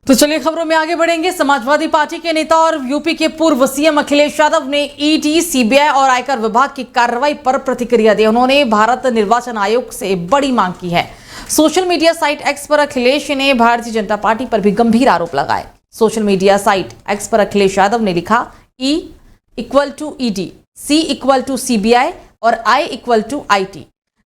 तो चलिए खबरों में आगे बढ़ेंगे। समाजवादी पार्टी के नेता और यूपी के पूर्व सीएम अखिलेश यादव ने ईडी, सीबीआई और आयकर विभाग की कार्रवाई पर प्रतिक्रिया दी। उन्होंने भारत निर्वाचन आयोग से बड़ी मांग की है। सोशल मीडिया साइट एक्स पर अखिलेश ने भारतीय जनता पार्टी पर भी गंभीर आरोप लगाए। सोशल मीडिया साइट एक्स पर अखिलेश यादव ने लिखा, E = ईडी, C = सीबीआई और I = IT।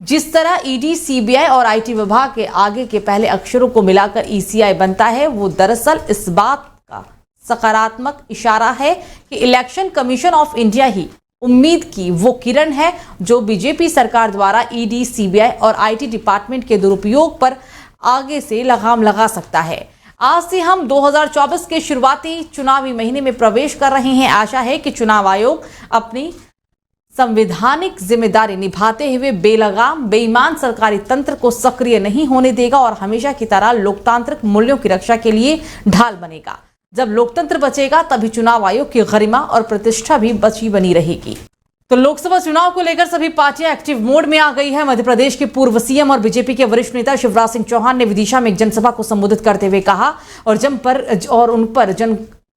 जिस तरह ईडी, सीबीआई और आईटी विभाग के आगे के पहले अक्षरों को मिलाकर ईसीआई बनता है, वो दरअसल इस बात का सकारात्मक इशारा है कि इलेक्शन कमीशन ऑफ इंडिया ही उम्मीद की वो किरण है जो बीजेपी सरकार द्वारा ईडी, सीबीआई और आईटी डिपार्टमेंट के दुरुपयोग पर आगे से लगाम लगा सकता है। आज से हम 2024 के शुरुआती चुनावी महीने में प्रवेश कर रहे हैं। आशा है कि चुनाव आयोग अपनी संवैधानिक जिम्मेदारी निभाते हुए बेलगाम, बेईमान सरकारी तंत्र को सक्रिय नहीं होने देगा और हमेशा की तरह लोकतांत्रिक मूल्यों की रक्षा के लिए ढाल बनेगा। जब लोकतंत्र बचेगा तभी चुनाव आयोग की गरिमा और प्रतिष्ठा भी बची बनी रहेगी। तो लोकसभा चुनाव को लेकर सभी पार्टियां एक्टिव मोड में आ गई है। मध्य प्रदेश के पूर्व सीएम और बीजेपी के वरिष्ठ नेता शिवराज सिंह चौहान ने विदिशा में एक जनसभा को संबोधित करते हुए कहा और उन पर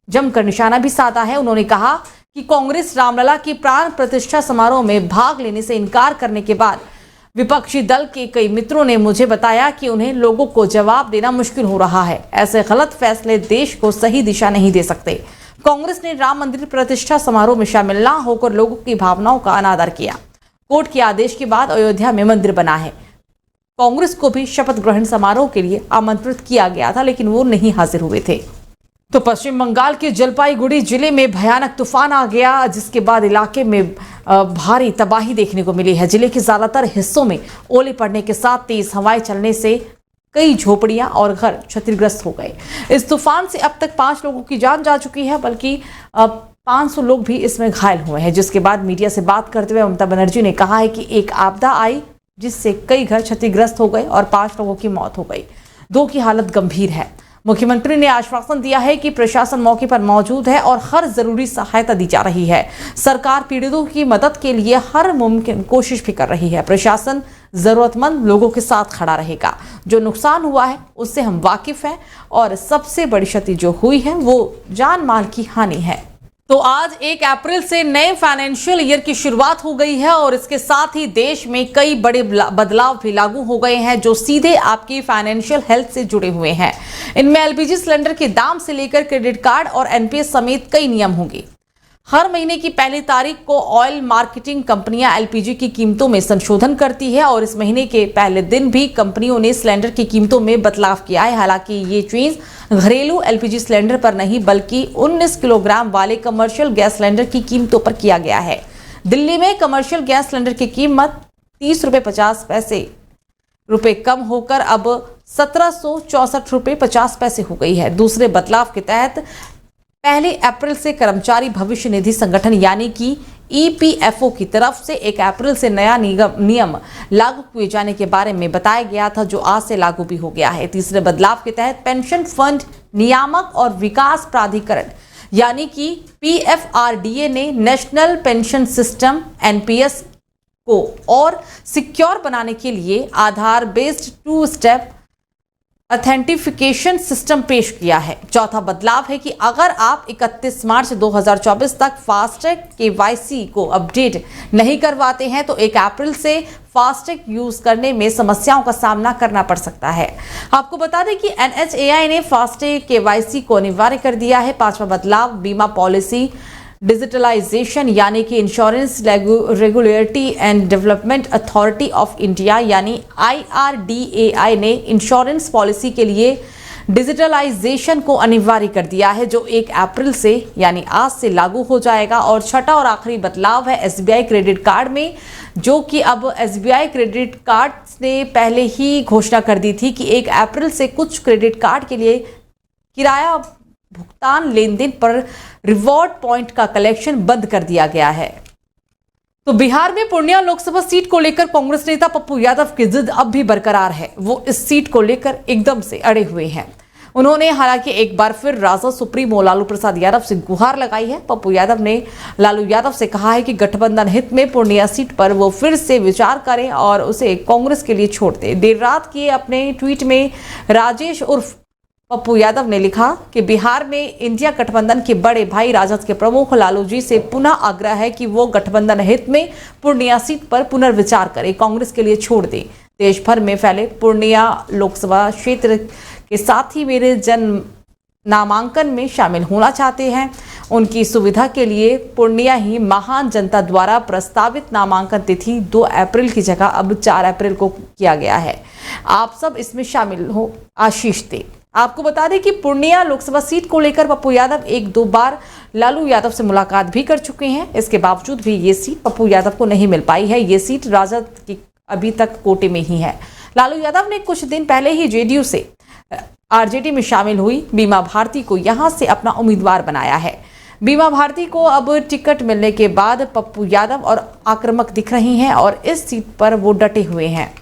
जमकर निशाना भी साधा है। उन्होंने कहा कि कांग्रेस रामलला की प्राण प्रतिष्ठा समारोह में भाग लेने से इनकार करने के बाद विपक्षी दल के कई मित्रों ने मुझे बताया कि उन्हें लोगों को जवाब देना मुश्किल हो रहा है। ऐसे गलत फैसले देश को सही दिशा नहीं दे सकते। कांग्रेस ने राम मंदिर प्रतिष्ठा समारोह में शामिल न होकर लोगों की भावनाओं का अनादर किया। कोर्ट के आदेश के बाद अयोध्या में मंदिर बना है। कांग्रेस को भी शपथ ग्रहण समारोह के लिए आमंत्रित किया गया था, लेकिन वो नहीं हाजिर हुए थे। तो पश्चिम बंगाल के जलपाईगुड़ी जिले में भयानक तूफान आ गया, जिसके बाद इलाके में भारी तबाही देखने को मिली है। जिले के ज्यादातर हिस्सों में ओले पड़ने के साथ तेज हवाएं चलने से कई झोपड़ियां और घर क्षतिग्रस्त हो गए। इस तूफान से अब तक 5 लोगों की जान जा चुकी है, बल्कि 500 लोग भी इसमें घायल हुए हैं। जिसके बाद मीडिया से बात करते हुए ममता बनर्जी ने कहा है कि एक आपदा आई जिससे कई घर क्षतिग्रस्त हो गए और 5 लोगों की मौत हो गई। 2 की हालत गंभीर है। मुख्यमंत्री ने आश्वासन दिया है कि प्रशासन मौके पर मौजूद है और हर जरूरी सहायता दी जा रही है। सरकार पीड़ितों की मदद के लिए हर मुमकिन कोशिश भी कर रही है। प्रशासन जरूरतमंद लोगों के साथ खड़ा रहेगा। जो नुकसान हुआ है उससे हम वाकिफ हैं और सबसे बड़ी क्षति जो हुई है वो जान माल की हानि है। तो आज 1 अप्रैल से नए फाइनेंशियल ईयर की शुरुआत हो गई है और इसके साथ ही देश में कई बड़े बदलाव भी लागू हो गए हैं जो सीधे आपकी फाइनेंशियल हेल्थ से जुड़े हुए हैं। इनमें एलपीजी सिलेंडर के दाम से लेकर क्रेडिट कार्ड और एनपीएस समेत कई नियम होंगे। हर महीने की पहली तारीख को ऑयल मार्केटिंग कंपनियां एलपीजी की कीमतों में संशोधन करती है और इस महीने के पहले दिन भी कंपनियों ने सिलेंडर की कीमतों में बदलाव किया है। हालांकि ये चेंज घरेलू एलपीजी सिलेंडर पर नहीं बल्कि 19 किलोग्राम वाले कमर्शियल गैस सिलेंडर की कीमतों पर किया गया है। दिल्ली में कमर्शियल गैस सिलेंडर की कीमत 30 रुपए कम होकर अब 1764 हो गई है। दूसरे बदलाव के तहत 1 अप्रैल से कर्मचारी भविष्य निधि संगठन यानी कि ईपीएफओ की तरफ से 1 अप्रैल से नया नियम लागू किए जाने के बारे में बताया गया था, जो आज से लागू भी हो गया है। तीसरे बदलाव के तहत पेंशन फंड नियामक और विकास प्राधिकरण यानी कि पीएफआरडीए ने नेशनल पेंशन सिस्टम एनपीएस को और सिक्योर बनाने के लिए आधार बेस्ड 2 स्टेप ऑथेंटिफिकेशन सिस्टम पेश किया है। चौथा बदलाव है कि अगर आप 31 मार्च 2024 तक फास्टैग केवाईसी को अपडेट नहीं करवाते हैं तो 1 अप्रैल से फास्टैग यूज करने में समस्याओं का सामना करना पड़ सकता है। आपको बता दें कि एनएचएआई ने फास्टैग केवाईसी को अनिवार्य कर दिया है। 5वां बदलाव बीमा पॉलिसी डिजिटलाइजेशन यानी कि insurance regulatory and development authority of India यानी IRDAI ने इंश्योरेंस पॉलिसी के लिए डिजिटलाइजेशन को अनिवार्य कर दिया है, जो 1 अप्रैल से यानी आज से लागू हो जाएगा। और छठा और आखिरी बदलाव है एसबीआई क्रेडिट कार्ड में, जो कि अब एसबीआई क्रेडिट कार्ड ने पहले ही घोषणा कर दी थी कि 1 अप्रैल से कुछ क्रेडिट कार्ड के लिए किराया भुगतान लेनदेन पर रिवॉर्ड पॉइंट का कलेक्शन बंद कर दिया गया है। तो बिहार में पूर्णिया लोकसभा सीट को लेकर कांग्रेस नेता पप्पू यादव की जिद अब भी बरकरार है। वो इस सीट को लेकर एकदम से अड़े हुए हैं। उन्होंने हालांकि एक बार फिर राजद सुप्रीमो लालू प्रसाद यादव से गुहार लगाई है। पप्पू यादव ने लालू यादव से कहा है कि गठबंधन हित में पूर्णिया सीट पर वो फिर से विचार करें और उसे कांग्रेस के लिए छोड़ दें। देर रात किए अपने ट्वीट में राजेश उर्फ पप्पू यादव ने लिखा कि बिहार में इंडिया गठबंधन के बड़े भाई राजद के प्रमुख लालू जी से पुनः आग्रह है कि वो गठबंधन हित में पूर्णिया सीट पर पुनर्विचार करें, कांग्रेस के लिए छोड़ दें। देश भर में फैले पूर्णिया लोकसभा क्षेत्र के साथ ही मेरे जन नामांकन में शामिल होना चाहते हैं। उनकी सुविधा के लिए पूर्णिया ही महान जनता द्वारा प्रस्तावित नामांकन तिथि 2 अप्रैल की जगह अब 4 अप्रैल को किया गया है। आप सब इसमें शामिल हो, आशीष दे। आपको बता दें कि पूर्णिया लोकसभा सीट को लेकर पप्पू यादव 1-2 बार लालू यादव से मुलाकात भी कर चुके हैं। इसके बावजूद भी ये सीट पप्पू यादव को नहीं मिल पाई है। ये सीट राजद की अभी तक कोटे में ही है। लालू यादव ने कुछ दिन पहले ही जेडीयू से आरजेडी में शामिल हुई बीमा भारती को यहां से अपना उम्मीदवार बनाया है। बीमा भारती को अब टिकट मिलने के बाद पप्पू यादव और आक्रामक दिख रही हैं और इस सीट पर वो डटे हुए हैं।